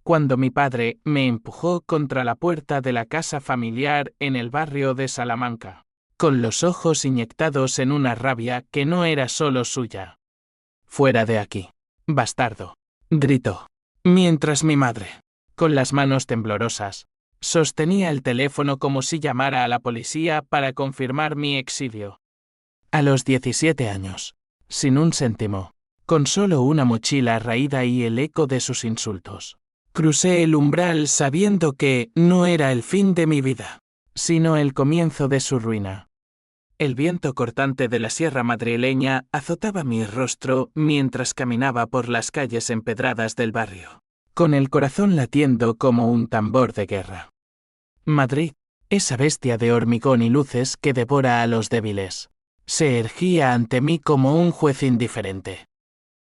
cuando mi padre me empujó contra la puerta de la casa familiar en el barrio de Salamanca, con los ojos inyectados en una rabia que no era solo suya. «Fuera de aquí, bastardo», gritó, mientras mi madre, con las manos temblorosas, sostenía el teléfono como si llamara a la policía para confirmar mi exilio. A los 17 años, sin un céntimo, con solo una mochila raída y el eco de sus insultos, crucé el umbral sabiendo que no era el fin de mi vida, sino el comienzo de su ruina. El viento cortante de la sierra madrileña azotaba mi rostro mientras caminaba por las calles empedradas del barrio, con el corazón latiendo como un tambor de guerra. Madrid, esa bestia de hormigón y luces que devora a los débiles, se erguía ante mí como un juez indiferente.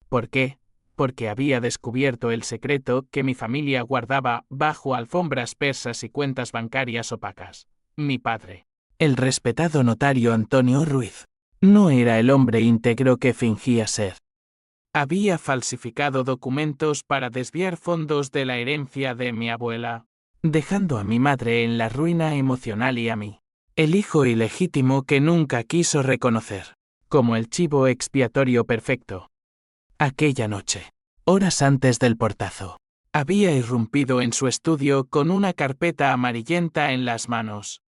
¿Por qué? Porque había descubierto el secreto que mi familia guardaba bajo alfombras persas y cuentas bancarias opacas. Mi padre, el respetado notario Antonio Ruiz, no era el hombre íntegro que fingía ser. Había falsificado documentos para desviar fondos de la herencia de mi abuela, dejando a mi madre en la ruina emocional y a mí, el hijo ilegítimo que nunca quiso reconocer, como el chivo expiatorio perfecto. Aquella noche, horas antes del portazo, había irrumpido en su estudio con una carpeta amarillenta en las manos.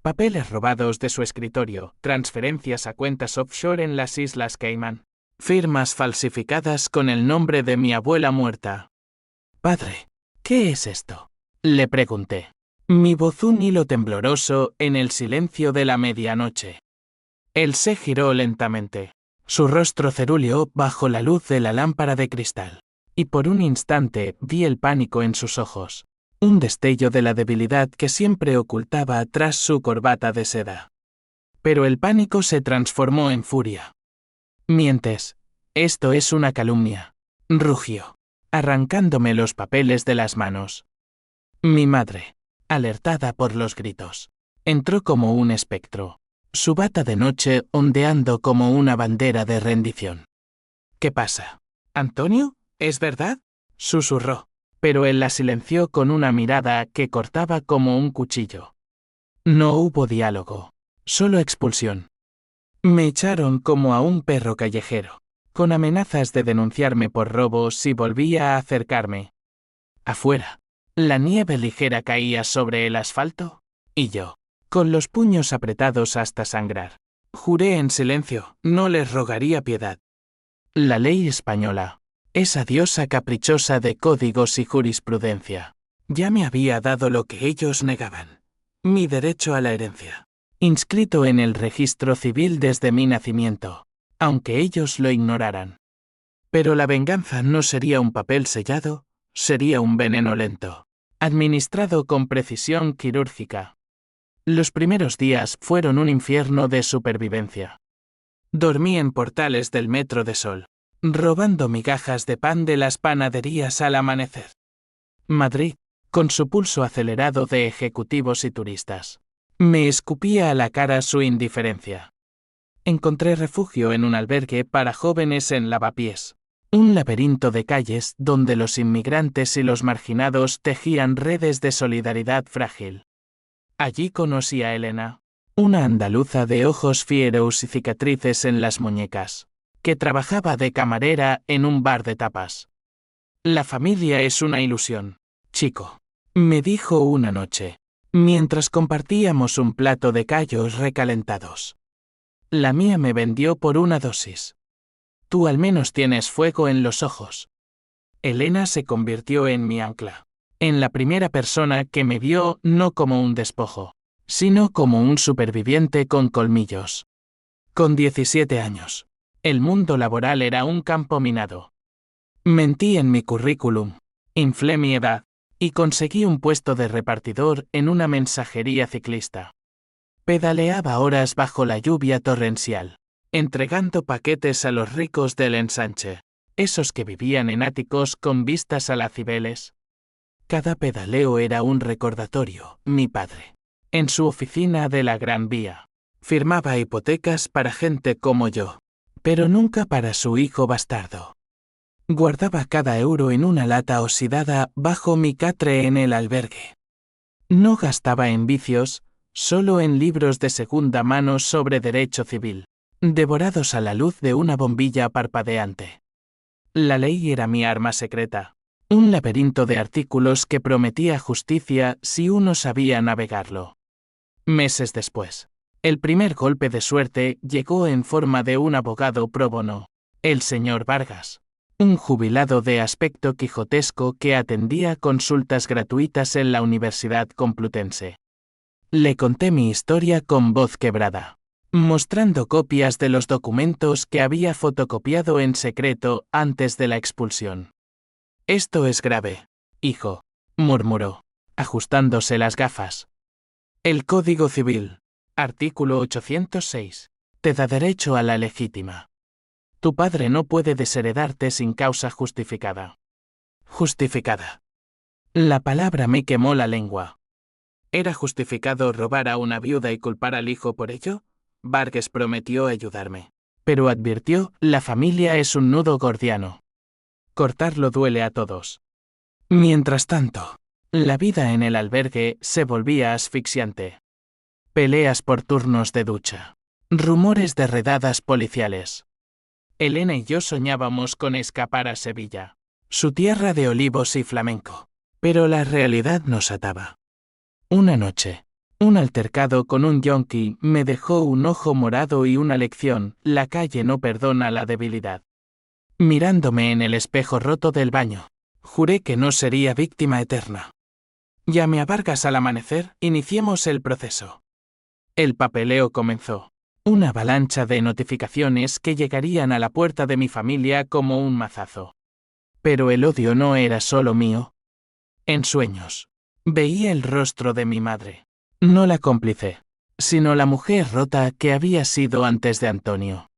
Papeles robados de su escritorio, transferencias a cuentas offshore en las Islas Caimán, firmas falsificadas con el nombre de mi abuela muerta. «Padre, ¿qué es esto?», le pregunté, mi voz un hilo tembloroso en el silencio de la medianoche. Él se giró lentamente, su rostro cerúleo bajo la luz de la lámpara de cristal, y por un instante vi el pánico en sus ojos, un destello de la debilidad que siempre ocultaba tras su corbata de seda. Pero el pánico se transformó en furia. «Mientes. Esto es una calumnia», rugió, arrancándome los papeles de las manos. Mi madre, alertada por los gritos, entró como un espectro, su bata de noche ondeando como una bandera de rendición. «¿Qué pasa? ¿Antonio? ¿Es verdad?», susurró, pero él la silenció con una mirada que cortaba como un cuchillo. No hubo diálogo, solo expulsión. Me echaron como a un perro callejero, con amenazas de denunciarme por robo si volvía a acercarme. Afuera, la nieve ligera caía sobre el asfalto, y yo, con los puños apretados hasta sangrar, juré en silencio, no les rogaría piedad. La ley española, esa diosa caprichosa de códigos y jurisprudencia, ya me había dado lo que ellos negaban, mi derecho a la herencia, inscrito en el registro civil desde mi nacimiento, aunque ellos lo ignoraran. Pero la venganza no sería un papel sellado, sería un veneno lento, administrado con precisión quirúrgica. Los primeros días fueron un infierno de supervivencia. Dormí en portales del Metro de Sol, robando migajas de pan de las panaderías al amanecer. Madrid, con su pulso acelerado de ejecutivos y turistas, me escupía a la cara su indiferencia. Encontré refugio en un albergue para jóvenes en Lavapiés, un laberinto de calles donde los inmigrantes y los marginados tejían redes de solidaridad frágil. Allí conocí a Elena, una andaluza de ojos fieros y cicatrices en las muñecas, que trabajaba de camarera en un bar de tapas. «La familia es una ilusión, chico», me dijo una noche, mientras compartíamos un plato de callos recalentados. La mía me vendió por una dosis. «Tú al menos tienes fuego en los ojos». Elena se convirtió en mi ancla, en la primera persona que me vio no como un despojo, sino como un superviviente con colmillos. Con 17 años, el mundo laboral era un campo minado. Mentí en mi currículum, inflé mi edad, y conseguí un puesto de repartidor en una mensajería ciclista. Pedaleaba horas bajo la lluvia torrencial, entregando paquetes a los ricos del ensanche, esos que vivían en áticos con vistas a la Cibeles. Cada pedaleo era un recordatorio. Mi padre, en su oficina de la Gran Vía, firmaba hipotecas para gente como yo, pero nunca para su hijo bastardo. Guardaba cada euro en una lata oxidada bajo mi catre en el albergue. No gastaba en vicios, solo en libros de segunda mano sobre derecho civil, devorados a la luz de una bombilla parpadeante. La ley era mi arma secreta, un laberinto de artículos que prometía justicia si uno sabía navegarlo. Meses después, el primer golpe de suerte llegó en forma de un abogado pro bono, el señor Vargas, un jubilado de aspecto quijotesco que atendía consultas gratuitas en la Universidad Complutense. Le conté mi historia con voz quebrada, mostrando copias de los documentos que había fotocopiado en secreto antes de la expulsión. «Esto es grave, hijo», murmuró, ajustándose las gafas. «El Código Civil, artículo 806, te da derecho a la legítima. Tu padre no puede desheredarte sin causa justificada». Justificada. La palabra me quemó la lengua. ¿Era justificado robar a una viuda y culpar al hijo por ello? Vargas prometió ayudarme, pero advirtió, la familia es un nudo gordiano. Cortarlo duele a todos. Mientras tanto, la vida en el albergue se volvía asfixiante. Peleas por turnos de ducha. Rumores de redadas policiales. Elena y yo soñábamos con escapar a Sevilla, su tierra de olivos y flamenco, pero la realidad nos ataba. Una noche, un altercado con un yonki me dejó un ojo morado y una lección: la calle no perdona la debilidad. Mirándome en el espejo roto del baño, juré que no sería víctima eterna. Llamé a Vargas al amanecer, iniciemos el proceso. El papeleo comenzó. Una avalancha de notificaciones que llegarían a la puerta de mi familia como un mazazo. Pero el odio no era solo mío. En sueños, veía el rostro de mi madre. No la cómplice, sino la mujer rota que había sido antes de Antonio.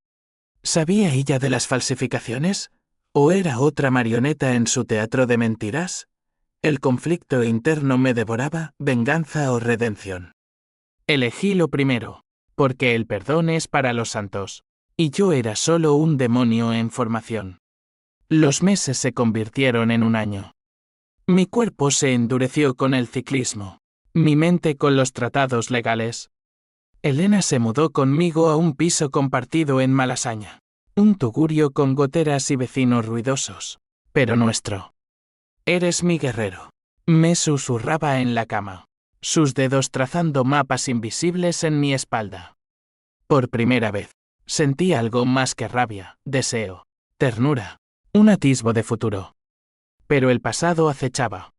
¿Sabía ella de las falsificaciones? ¿O era otra marioneta en su teatro de mentiras? El conflicto interno me devoraba, venganza o redención. Elegí lo primero, porque el perdón es para los santos, y yo era solo un demonio en formación. Los meses se convirtieron en un año. Mi cuerpo se endureció con el ciclismo, mi mente con los tratados legales. Elena se mudó conmigo a un piso compartido en Malasaña, un tugurio con goteras y vecinos ruidosos, pero nuestro. Eres mi guerrero, me susurraba en la cama, sus dedos trazando mapas invisibles en mi espalda. Por primera vez, sentí algo más que rabia, deseo, ternura, un atisbo de futuro. Pero el pasado acechaba.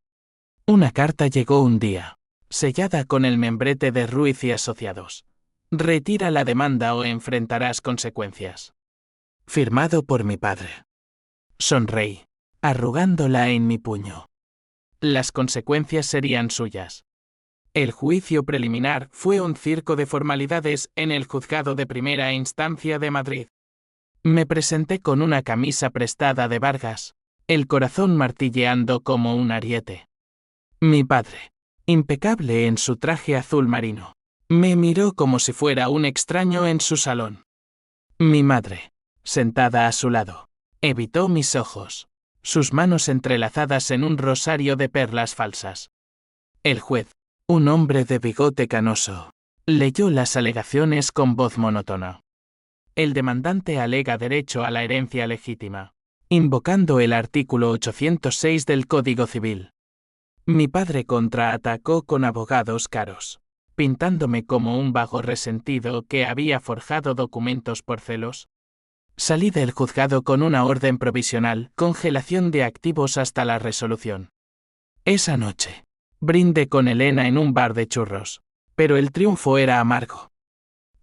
Una carta llegó un día, sellada con el membrete de Ruiz y Asociados. Retira la demanda o enfrentarás consecuencias. Firmado por mi padre. Sonreí, arrugándola en mi puño. Las consecuencias serían suyas. El juicio preliminar fue un circo de formalidades en el juzgado de primera instancia de Madrid. Me presenté con una camisa prestada de Vargas, el corazón martilleando como un ariete. Mi padre, impecable en su traje azul marino, me miró como si fuera un extraño en su salón. Mi madre, sentada a su lado, evitó mis ojos, sus manos entrelazadas en un rosario de perlas falsas. El juez, un hombre de bigote canoso, leyó las alegaciones con voz monótona. El demandante alega derecho a la herencia legítima, invocando el artículo 806 del Código Civil. Mi padre contraatacó con abogados caros, pintándome como un vago resentido que había forjado documentos por celos. Salí del juzgado con una orden provisional, congelación de activos hasta la resolución. Esa noche, brindé con Elena en un bar de churros, pero el triunfo era amargo.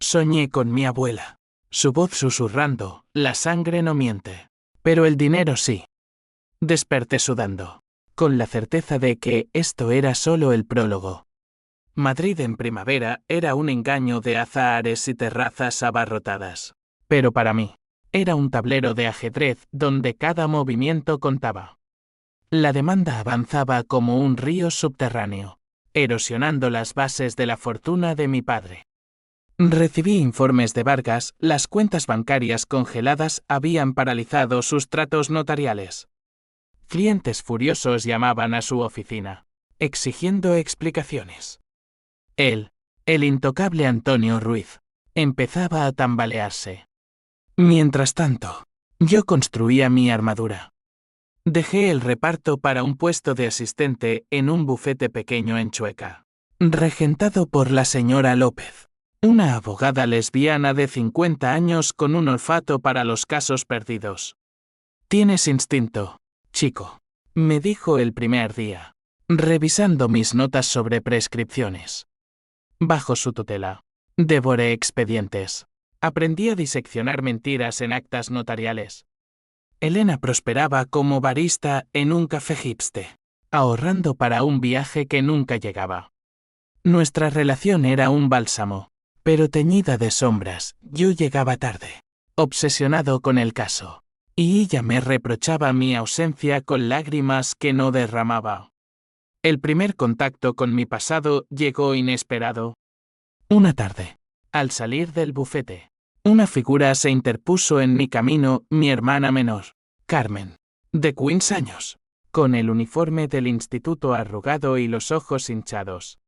Soñé con mi abuela, su voz susurrando, la sangre no miente, pero el dinero sí. Desperté sudando, con la certeza de que esto era solo el prólogo. Madrid en primavera era un engaño de azahares y terrazas abarrotadas, pero para mí, era un tablero de ajedrez donde cada movimiento contaba. La demanda avanzaba como un río subterráneo, erosionando las bases de la fortuna de mi padre. Recibí informes de Vargas, las cuentas bancarias congeladas habían paralizado sus tratos notariales. Clientes furiosos llamaban a su oficina, exigiendo explicaciones. Él, el intocable Antonio Ruiz, empezaba a tambalearse. Mientras tanto, yo construía mi armadura. Dejé el reparto para un puesto de asistente en un bufete pequeño en Chueca, regentado por la señora López, una abogada lesbiana de 50 años con un olfato para los casos perdidos. «Tienes instinto, chico», me dijo el primer día, revisando mis notas sobre prescripciones. Bajo su tutela, devoré expedientes. Aprendí a diseccionar mentiras en actas notariales. Elena prosperaba como barista en un café hipster, ahorrando para un viaje que nunca llegaba. Nuestra relación era un bálsamo, pero teñida de sombras. Yo llegaba tarde, obsesionado con el caso, y ella me reprochaba mi ausencia con lágrimas que no derramaba. El primer contacto con mi pasado llegó inesperado. Una tarde, al salir del bufete, una figura se interpuso en mi camino, mi hermana menor, Carmen, de 15 años, con el uniforme del instituto arrugado y los ojos hinchados.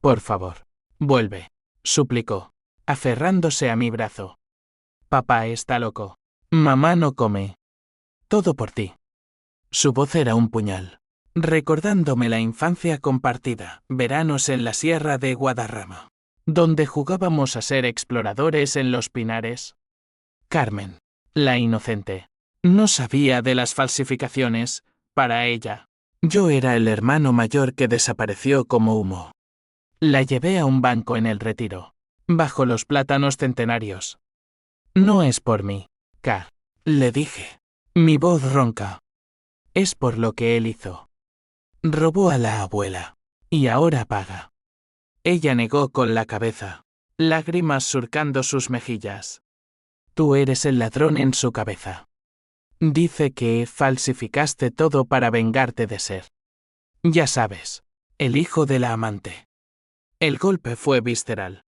«Por favor, vuelve», suplicó, aferrándose a mi brazo. «Papá está loco. Mamá no come. Todo por ti». Su voz era un puñal, recordándome la infancia compartida, veranos en la sierra de Guadarrama, donde jugábamos a ser exploradores en los pinares. Carmen, la inocente, no sabía de las falsificaciones. Para ella, yo era el hermano mayor que desapareció como humo. La llevé a un banco en el Retiro, bajo los plátanos centenarios. «No es por mí, Car», le dije, mi voz ronca. «Es por lo que él hizo. Robó a la abuela, y ahora paga». Ella negó con la cabeza, lágrimas surcando sus mejillas. «Tú eres el ladrón en su cabeza. Dice que falsificaste todo para vengarte de ser. Ya sabes, el hijo de la amante». El golpe fue visceral.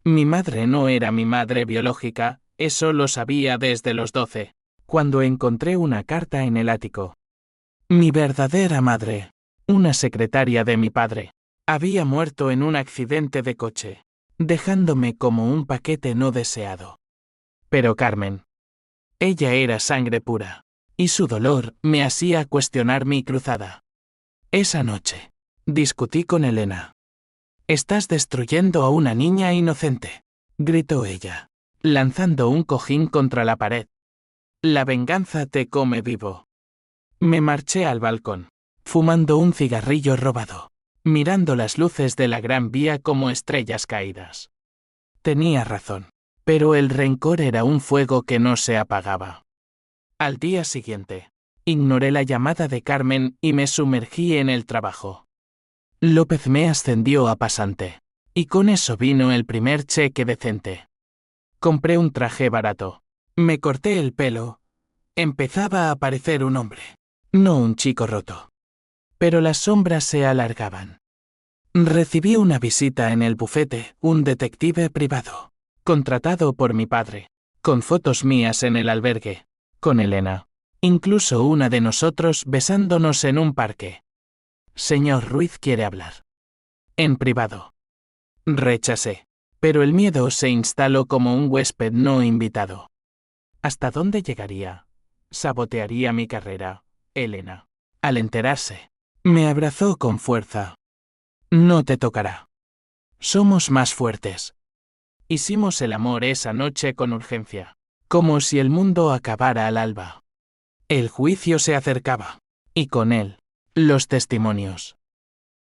Mi madre no era mi madre biológica, eso lo sabía desde los 12, cuando encontré una carta en el ático. Mi verdadera madre, una secretaria de mi padre, había muerto en un accidente de coche, dejándome como un paquete no deseado. Pero Carmen, ella era sangre pura, y su dolor me hacía cuestionar mi cruzada. Esa noche, discutí con Elena. «Estás destruyendo a una niña inocente», gritó ella, lanzando un cojín contra la pared. «La venganza te come vivo». Me marché al balcón, fumando un cigarrillo robado, mirando las luces de la Gran Vía como estrellas caídas. Tenía razón, pero el rencor era un fuego que no se apagaba. Al día siguiente, ignoré la llamada de Carmen y me sumergí en el trabajo. López me ascendió a pasante, y con eso vino el primer cheque decente. Compré un traje barato, me corté el pelo. Empezaba a parecer un hombre, no un chico roto. Pero las sombras se alargaban. Recibí una visita en el bufete, un detective privado, contratado por mi padre, con fotos mías en el albergue, con Elena, incluso una de nosotros besándonos en un parque. «Señor Ruiz quiere hablar». «En privado». Rechacé, pero el miedo se instaló como un huésped no invitado. ¿Hasta dónde llegaría? ¿Sabotearía mi carrera, Elena? Al enterarse, me abrazó con fuerza. «No te tocará. Somos más fuertes». Hicimos el amor esa noche con urgencia, como si el mundo acabara al alba. El juicio se acercaba, y con él, los testimonios.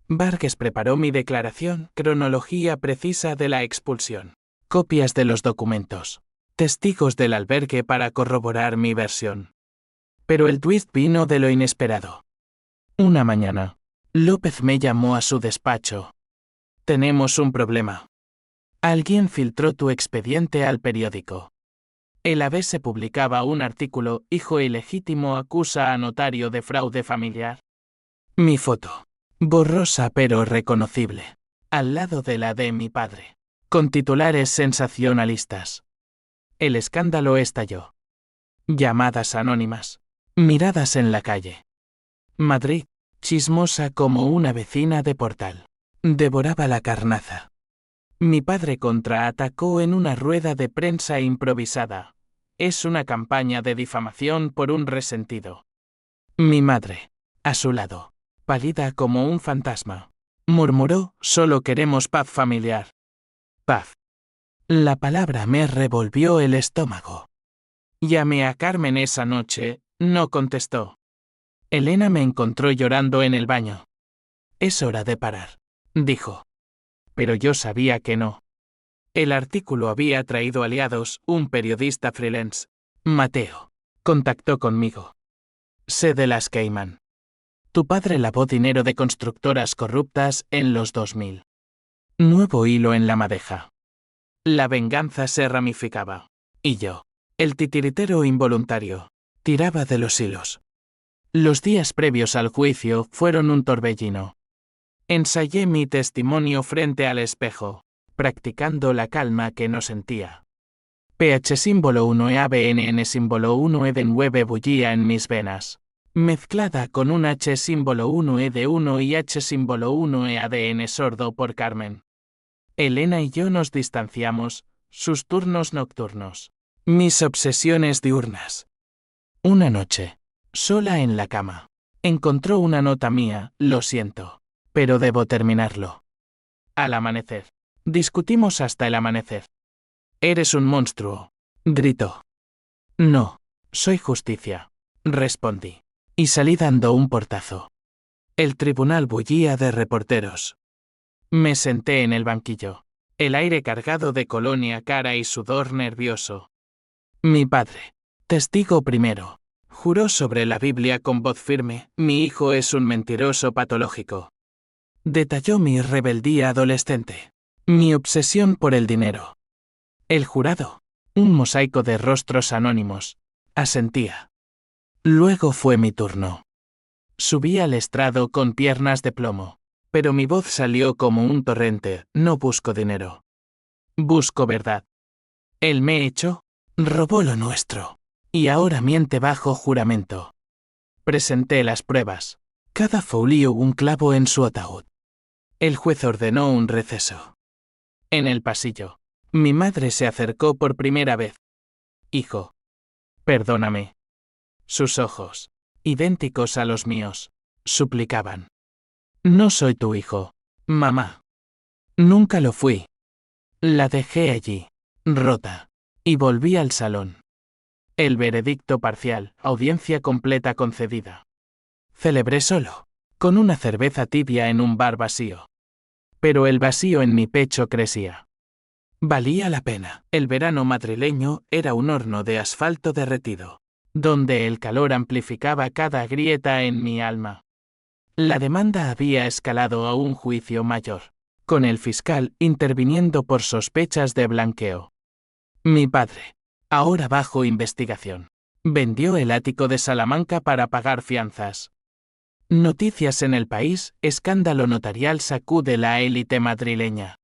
Vargas preparó mi declaración, cronología precisa de la expulsión, copias de los documentos, testigos del albergue para corroborar mi versión. Pero el twist vino de lo inesperado. Una mañana, López me llamó a su despacho. «Tenemos un problema. Alguien filtró tu expediente al periódico». El ABC publicaba un artículo, «Hijo ilegítimo acusa a notario de fraude familiar». Mi foto, borrosa pero reconocible, al lado de la de mi padre, con titulares sensacionalistas. El escándalo estalló. Llamadas anónimas. Miradas en la calle. Madrid, chismosa como una vecina de Portal. Devoraba la carnaza. Mi padre contraatacó en una rueda de prensa improvisada. Es una campaña de difamación por un resentido. Mi madre, a su lado, pálida como un fantasma, murmuró: solo queremos paz familiar. Paz. La palabra me revolvió el estómago. Llamé a Carmen esa noche, no contestó. Elena me encontró llorando en el baño. Es hora de parar, dijo. Pero yo sabía que no. El artículo había traído aliados. Un periodista freelance, Mateo, contactó conmigo. Sé de las Cayman. Tu padre lavó dinero de constructoras corruptas en los 2000. Nuevo hilo en la madeja. La venganza se ramificaba. Y yo, el titiritero involuntario, tiraba de los hilos. Los días previos al juicio fueron un torbellino. Ensayé mi testimonio frente al espejo, practicando la calma que no sentía. PH símbolo 1 e ABNN símbolo 1 e de 9 bullía en mis venas, mezclada con un H símbolo 1 e de 1 y H símbolo 1 e ADN sordo por Carmen. Elena y yo nos distanciamos, sus turnos nocturnos, mis obsesiones diurnas. Una noche, sola en la cama, encontró una nota mía: lo siento, pero debo terminarlo. Al amanecer. Discutimos hasta el amanecer. Eres un monstruo, gritó. No, soy justicia, respondí, y salí dando un portazo. El tribunal bullía de reporteros. Me senté en el banquillo, el aire cargado de colonia cara y sudor nervioso. Mi padre, testigo primero, juró sobre la Biblia con voz firme: mi hijo es un mentiroso patológico. Detalló mi rebeldía adolescente, mi obsesión por el dinero. El jurado, un mosaico de rostros anónimos, asentía. Luego fue mi turno. Subí al estrado con piernas de plomo, pero mi voz salió como un torrente: no busco dinero. Busco verdad. Él me echó, robó lo nuestro, y ahora miente bajo juramento. Presenté las pruebas, cada folio un clavo en su ataúd. El juez ordenó un receso. En el pasillo, mi madre se acercó por primera vez. Hijo, perdóname. Sus ojos, idénticos a los míos, suplicaban. No soy tu hijo, mamá. Nunca lo fui. La dejé allí, rota, y volví al salón. El veredicto parcial, audiencia completa concedida. Celebré solo, con una cerveza tibia en un bar vacío. Pero el vacío en mi pecho crecía. Valía la pena. El verano madrileño era un horno de asfalto derretido, donde el calor amplificaba cada grieta en mi alma. La demanda había escalado a un juicio mayor, con el fiscal interviniendo por sospechas de blanqueo. Mi padre, ahora bajo investigación, vendió el ático de Salamanca para pagar fianzas. Noticias en el país: escándalo notarial sacude la élite madrileña.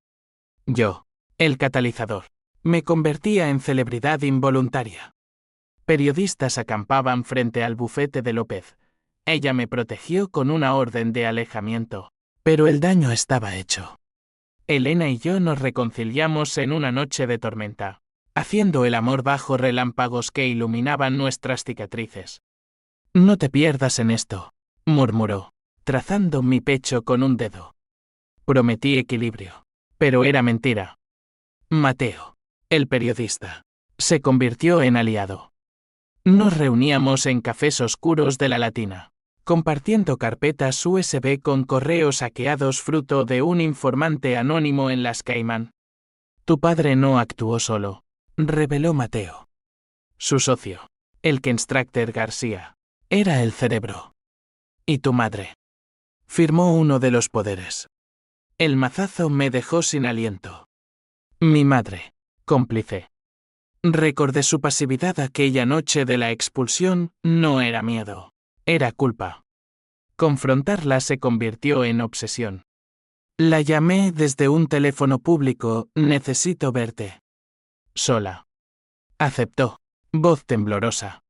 Yo, el catalizador, me convertía en celebridad involuntaria. Periodistas acampaban frente al bufete de López. Ella me protegió con una orden de alejamiento, pero el daño estaba hecho. Elena y yo nos reconciliamos en una noche de tormenta, haciendo el amor bajo relámpagos que iluminaban nuestras cicatrices. No te pierdas en esto, murmuró, trazando mi pecho con un dedo. Prometí equilibrio, pero era mentira. Mateo, el periodista, se convirtió en aliado. Nos reuníamos en cafés oscuros de la Latina, compartiendo carpetas USB con correos hackeados fruto de un informante anónimo en las Cayman. Tu padre no actuó solo, reveló Mateo. Su socio, el Kenstrachter García, era el cerebro. ¿Y tu madre? Firmó uno de los poderes. El mazazo me dejó sin aliento. Mi madre, cómplice. Recordé su pasividad aquella noche de la expulsión. No era miedo, era culpa. Confrontarla se convirtió en obsesión. La llamé desde un teléfono público, necesito verte. Sola. Aceptó. Voz temblorosa.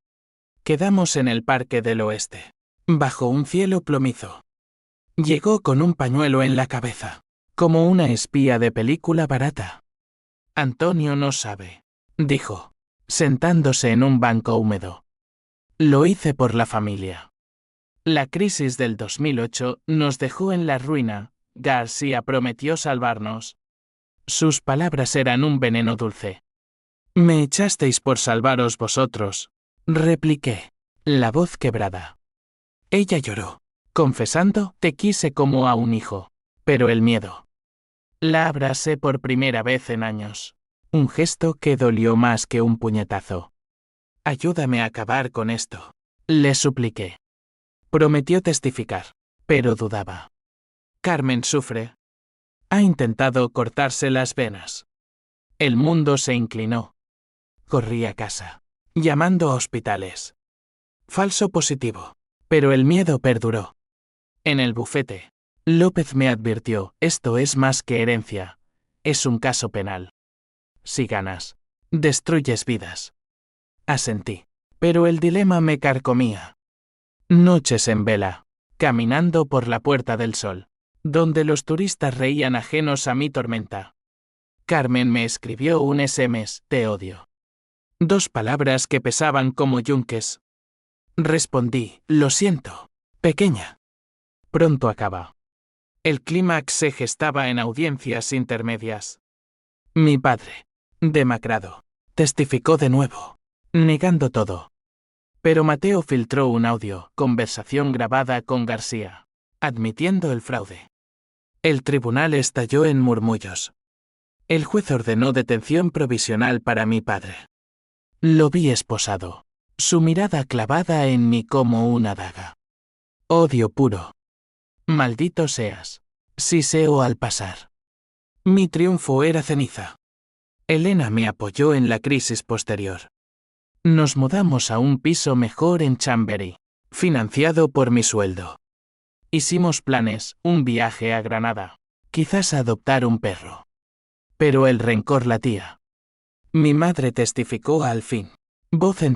Quedamos en el Parque del Oeste. Bajo un cielo plomizo. Llegó con un pañuelo en la cabeza. Como una espía de película barata. Antonio no sabe, dijo, sentándose en un banco húmedo. Lo hice por la familia. La crisis del 2008 nos dejó en la ruina. García prometió salvarnos. Sus palabras eran un veneno dulce. Me echasteis por salvaros vosotros, repliqué, la voz quebrada. Ella lloró, confesando, te quise como a un hijo, pero el miedo. La abracé por primera vez en años. Un gesto que dolió más que un puñetazo. Ayúdame a acabar con esto, le supliqué. Prometió testificar, pero dudaba. Carmen sufre. Ha intentado cortarse las venas. El mundo se inclinó. Corrí a casa, llamando a hospitales. Falso positivo, pero el miedo perduró. En el bufete, López me advirtió, esto es más que herencia, es un caso penal. Si ganas, destruyes vidas. Asentí, pero el dilema me carcomía. Noches en vela, caminando por la Puerta del Sol, donde los turistas reían ajenos a mi tormenta. Carmen me escribió un SMS, te odio. 2 palabras que pesaban como yunques. Respondí, lo siento, pequeña. Pronto acaba. El clímax se gestaba en audiencias intermedias. Mi padre, demacrado, testificó de nuevo, negando todo. Pero Mateo filtró un audio, conversación grabada con García, admitiendo el fraude. El tribunal estalló en murmullos. El juez ordenó detención provisional para mi padre. Lo vi esposado, su mirada clavada en mí como una daga. Odio puro. Maldito seas. Siseo al pasar. Mi triunfo era ceniza. Elena me apoyó en la crisis posterior. Nos mudamos a un piso mejor en Chamberí, financiado por mi sueldo. Hicimos planes, un viaje a Granada, quizás adoptar un perro. Pero el rencor latía. Mi madre testificó al fin. Voz en